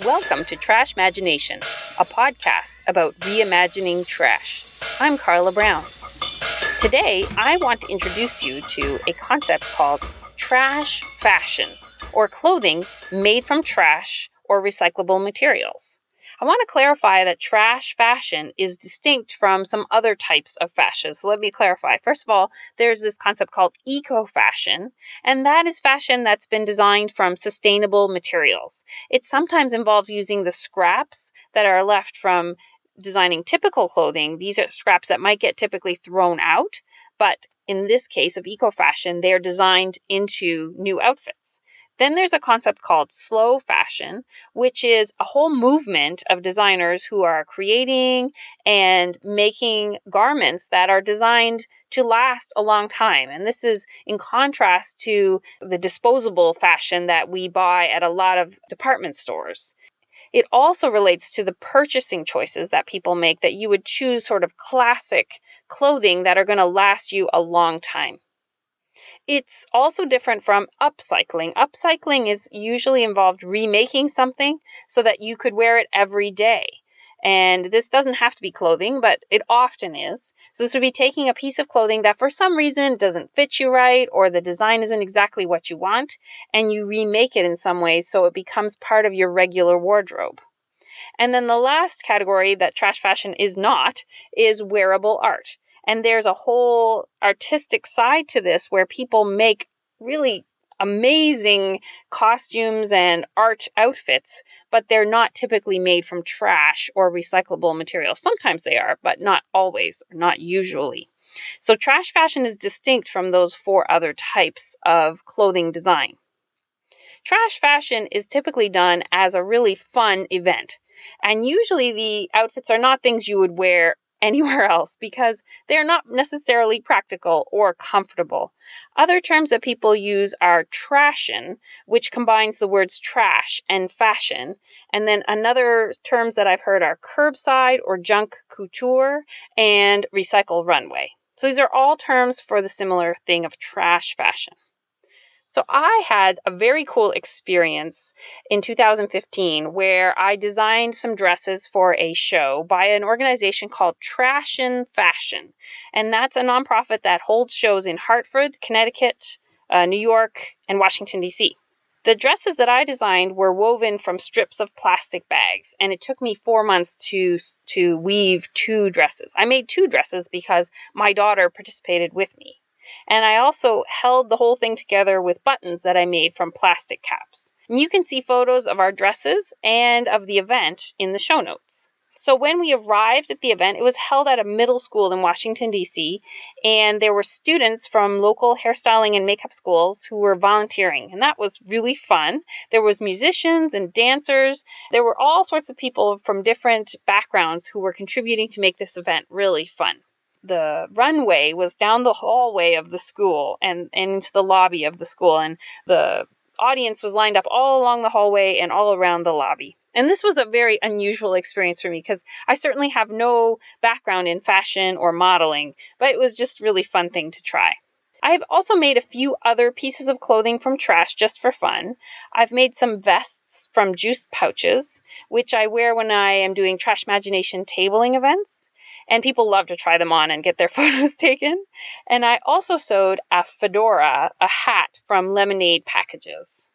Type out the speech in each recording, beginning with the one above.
Welcome to Trashmagination, a podcast about reimagining trash. I'm Carla Brown. Today, I want to introduce you to a concept called trash fashion, or clothing made from trash or recyclable materials. I want to clarify that trash fashion is distinct from some other types of fashion. So let me clarify. First of all, there's this concept called eco-fashion, and that is fashion that's been designed from sustainable materials. It sometimes involves using the scraps that are left from designing typical clothing. These are scraps that might get typically thrown out, but in this case of eco-fashion, they're designed into new outfits. Then there's a concept called slow fashion, which is a whole movement of designers who are creating and making garments that are designed to last a long time. And this is in contrast to the disposable fashion that we buy at a lot of department stores. It also relates to the purchasing choices that people make, that you would choose sort of classic clothing that are going to last you a long time. It's also different from upcycling. Upcycling is usually involved remaking something so that you could wear it every day. And this doesn't have to be clothing, but it often is. So this would be taking a piece of clothing that for some reason doesn't fit you right, or the design isn't exactly what you want, and you remake it in some ways so it becomes part of your regular wardrobe. And then the last category that trash fashion is not is wearable art. And there's a whole artistic side to this where people make really amazing costumes and art outfits, but they're not typically made from trash or recyclable materials. Sometimes they are, but not always, not usually. So trash fashion is distinct from those four other types of clothing design. Trash fashion is typically done as a really fun event. And usually the outfits are not things you would wear anywhere else because they're not necessarily practical or comfortable. Other terms that people use are trashion, which combines the words trash and fashion. And then another terms that I've heard are curbside or junk couture and recycle runway. So these are all terms for the similar thing of trash fashion. So I had a very cool experience in 2015 where I designed some dresses for a show by an organization called Trashion Fashion. And that's a nonprofit that holds shows in Hartford, Connecticut, New York, and Washington, D.C. The dresses that I designed were woven from strips of plastic bags, and it took me 4 months to weave 2 dresses. I made 2 dresses because my daughter participated with me. And I also held the whole thing together with buttons that I made from plastic caps. And you can see photos of our dresses and of the event in the show notes. So when we arrived at the event, it was held at a middle school in Washington, D.C., and there were students from local hairstyling and makeup schools who were volunteering, and that was really fun. There was musicians and dancers. There were all sorts of people from different backgrounds who were contributing to make this event really fun. The runway was down the hallway of the school and into the lobby of the school, and the audience was lined up all along the hallway and all around the lobby. And this was a very unusual experience for me because I certainly have no background in fashion or modeling, but it was just a really fun thing to try. I've also made a few other pieces of clothing from trash just for fun. I've made some vests from juice pouches, which I wear when I am doing Trashmagination tabling events. And people love to try them on and get their photos taken. And I also sewed a fedora, a hat, from lemonade packages.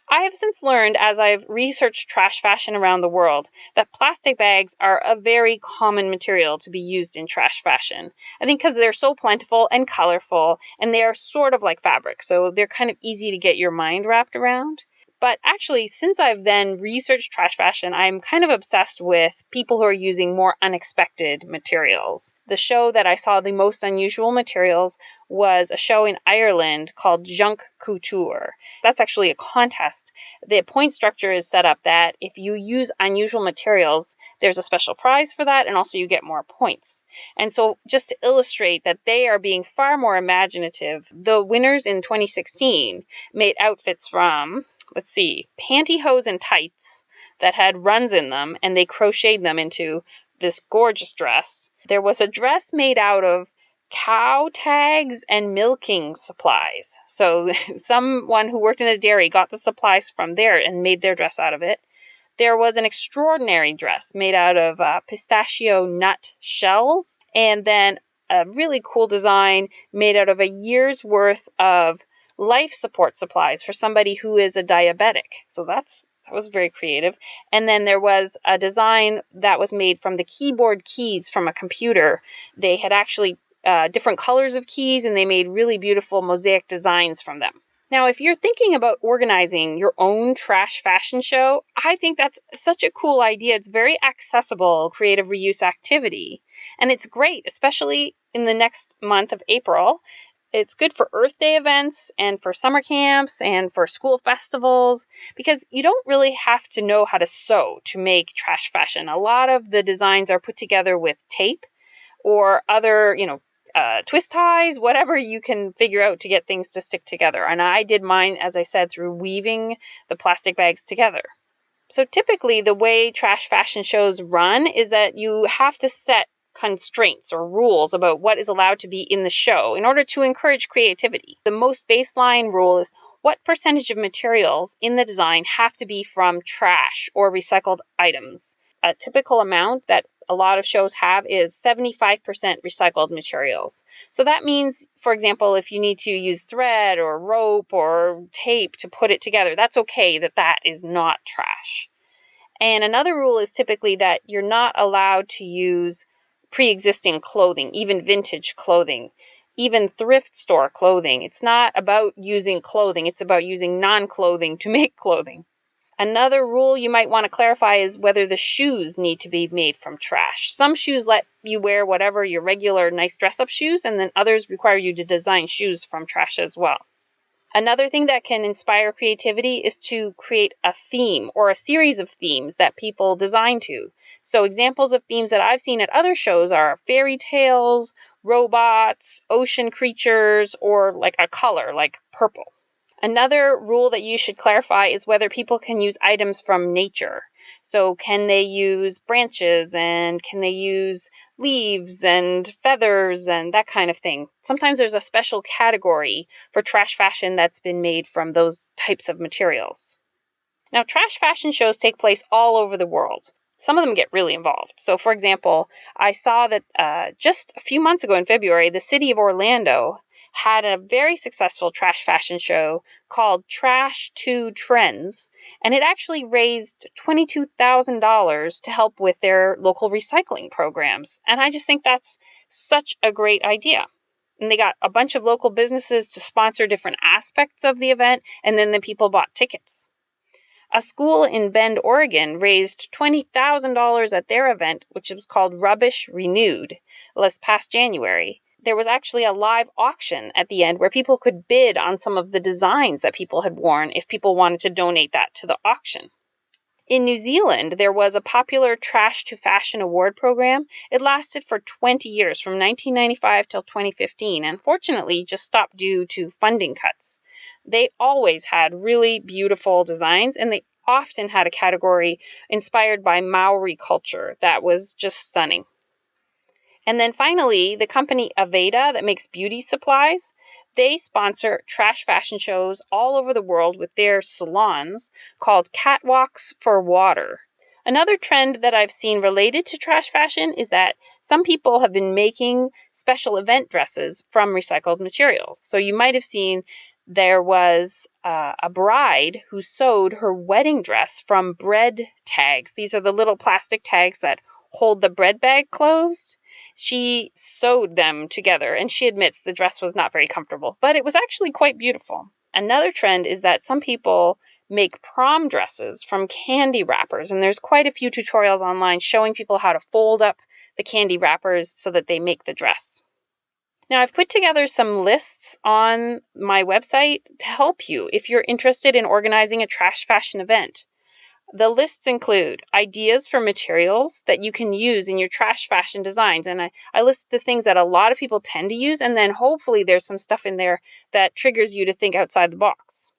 I have since learned, as I've researched trash fashion around the world, that plastic bags are a very common material to be used in trash fashion. I think because they're so plentiful and colorful, and they are sort of like fabric, so they're kind of easy to get your mind wrapped around. But actually, since I've then researched trash fashion, I'm kind of obsessed with people who are using more unexpected materials. The show that I saw the most unusual materials was a show in Ireland called Junk Couture. That's actually a contest. The point structure is set up that if you use unusual materials, there's a special prize for that, and also you get more points. And so just to illustrate that they are being far more imaginative, the winners in 2016 made outfits from pantyhose and tights that had runs in them, and they crocheted them into this gorgeous dress. There was a dress made out of cow tags and milking supplies. So someone who worked in a dairy got the supplies from there and made their dress out of it. There was an extraordinary dress made out of pistachio nut shells, and then a really cool design made out of a year's worth of life support supplies for somebody who is a diabetic. So that was very creative. And then there was a design that was made from the keyboard keys from a computer. They had actually different colors of keys, and they made really beautiful mosaic designs from them. Now, if you're thinking about organizing your own trash fashion show, I think that's such a cool idea. It's very accessible, creative reuse activity. And it's great, especially in the next month of April. It's good for Earth Day events and for summer camps and for school festivals, because you don't really have to know how to sew to make trash fashion. A lot of the designs are put together with tape or other, twist ties, whatever you can figure out to get things to stick together. And I did mine, as I said, through weaving the plastic bags together. So typically the way trash fashion shows run is that you have to set constraints or rules about what is allowed to be in the show in order to encourage creativity. The most baseline rule is what percentage of materials in the design have to be from trash or recycled items. A typical amount that a lot of shows have is 75% recycled materials. So that means, for example, if you need to use thread or rope or tape to put it together, that's okay, that is not trash. And another rule is typically that you're not allowed to use pre-existing clothing, even vintage clothing, even thrift store clothing. It's not about using clothing, it's about using non-clothing to make clothing. Another rule you might want to clarify is whether the shoes need to be made from trash. Some shoes let you wear whatever your regular nice dress-up shoes, and then others require you to design shoes from trash as well. Another thing that can inspire creativity is to create a theme or a series of themes that people design to. So examples of themes that I've seen at other shows are fairy tales, robots, ocean creatures, or like a color like purple. Another rule that you should clarify is whether people can use items from nature. So can they use branches, and can they use leaves and feathers and that kind of thing? Sometimes there's a special category for trash fashion that's been made from those types of materials. Now, trash fashion shows take place all over the world. Some of them get really involved. So, for example, I saw that just a few months ago in February, the city of Orlando had a very successful trash fashion show called Trash to Trends, and it actually raised $22,000 to help with their local recycling programs. And I just think that's such a great idea. And they got a bunch of local businesses to sponsor different aspects of the event, and then the people bought tickets. A school in Bend, Oregon raised $20,000 at their event, which was called Rubbish Renewed, last past January. There was actually a live auction at the end where people could bid on some of the designs that people had worn if people wanted to donate that to the auction. In New Zealand, there was a popular Trash to Fashion award program. It lasted for 20 years, from 1995 till 2015, and fortunately just stopped due to funding cuts. They always had really beautiful designs, and they often had a category inspired by Maori culture that was just stunning. And then finally, the company Aveda that makes beauty supplies, they sponsor trash fashion shows all over the world with their salons called Catwalks for Water. Another trend that I've seen related to trash fashion is that some people have been making special event dresses from recycled materials. So you might have seen there was a bride who sewed her wedding dress from bread tags. These are the little plastic tags that hold the bread bag closed. She sewed them together, and she admits the dress was not very comfortable, but it was actually quite beautiful. Another trend is that some people make prom dresses from candy wrappers, and there's quite a few tutorials online showing people how to fold up the candy wrappers so that they make the dress. Now, I've put together some lists on my website to help you if you're interested in organizing a trash fashion event. The lists include ideas for materials that you can use in your trash fashion designs. And I list the things that a lot of people tend to use, and then hopefully there's some stuff in there that triggers you to think outside the box.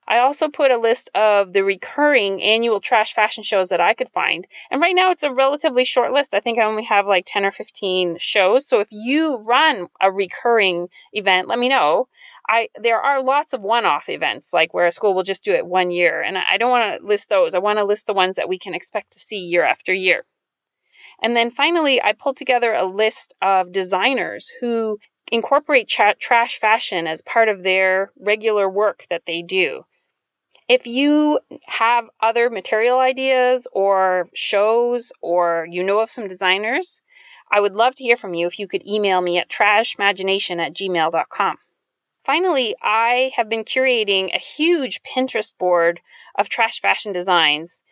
I also put a list of the recurring annual trash fashion shows that I could find. And right now it's a relatively short list. I think I only have like 10 or 15 shows. So if you run a recurring event, let me know. There are lots of one-off events, like where a school will just do it one year. And I don't want to list those. I want to list the ones that we can expect to see year after year. And then finally, I pulled together a list of designers who incorporate trash fashion as part of their regular work that they do. If you have other material ideas or shows, or you know of some designers, I would love to hear from you if you could email me at trashmagination@gmail.com. Finally, I have been curating a huge Pinterest board of trash fashion designs.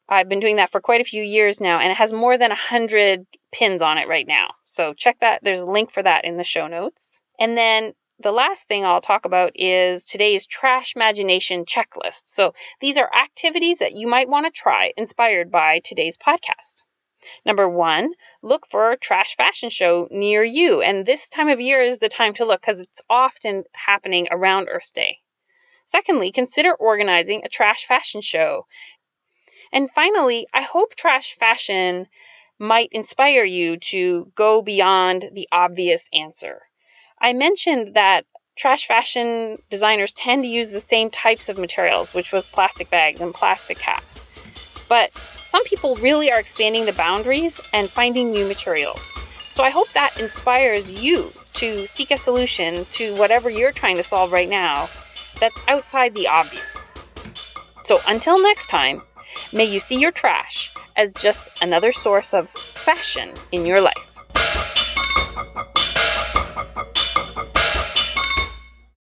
I've been doing that for quite a few years now, and it has more than 100 pins on it right now. So check that. There's a link for that in the show notes. And then the last thing I'll talk about is today's Trashmagination checklist. So these are activities that you might want to try, inspired by today's podcast. Number 1, look for a trash fashion show near you. And this time of year is the time to look because it's often happening around Earth Day. Secondly, consider organizing a trash fashion show. And finally, I hope trash fashion might inspire you to go beyond the obvious answer. I mentioned that trash fashion designers tend to use the same types of materials, which was plastic bags and plastic caps. But some people really are expanding the boundaries and finding new materials. So I hope that inspires you to seek a solution to whatever you're trying to solve right now that's outside the obvious. So until next time, may you see your trash as just another source of fashion in your life.